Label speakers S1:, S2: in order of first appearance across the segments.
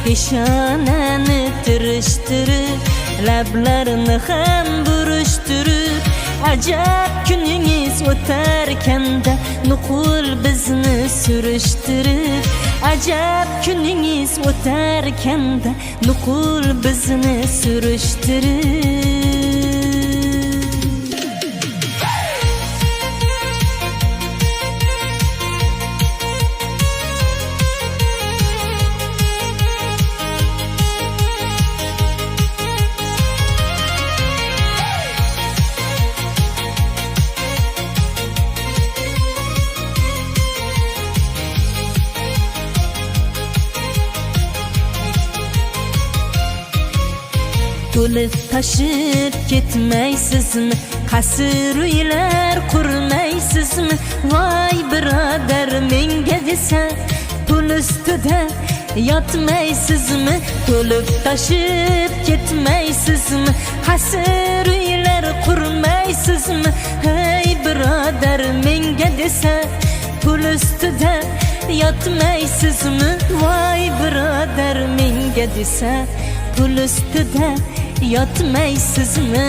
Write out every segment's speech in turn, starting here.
S1: peshonani tirishtirib, lablarini ham burishtirib, ajab kuningiz o'tarkanda nuqul bizni surishtirib, ajab kuningiz o'tarkanda nuqul bizni surishtirib. To'lib tashib ketmaysizmi? Qasr uylar qurmaysizmi? Voy birodar, menga desa pul ustida yotmaysizmi? To'lib tashib ketmaysizmi? Qasr uylar qurmaysizmi? Hey birodar, menga desa pul ustida yotmaysizmi? Voy birodar, menga desa pul ustida yotmaysizmi?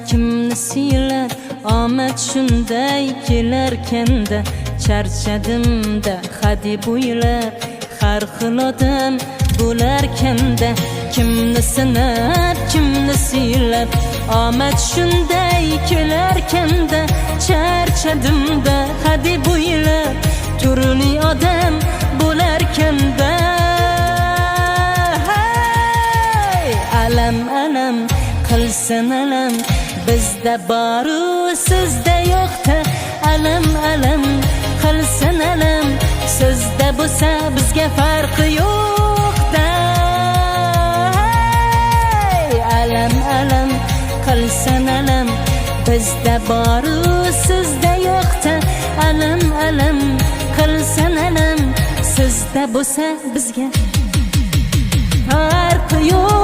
S1: Kimni siylar, omad shunday kelarkanda, charchadimda hadeb o'ylar, har xil odam bo'larkanda. Kimni sinar, kimni siylar, omad shunday kelarkanda, charchadimda hadeb o'ylar, turli odam bo'larkanda. Alam alam qilsin alam, bizda boru sizda yo'qda. Alam alam qilsin alam, sizda bo'lsa bizga farqi yo'qda. Alam alam qilsin alam, bizda boru sizda yo'qda. Alam alam qilsin alam, sizda bo'lsa bizga farqi yo'q.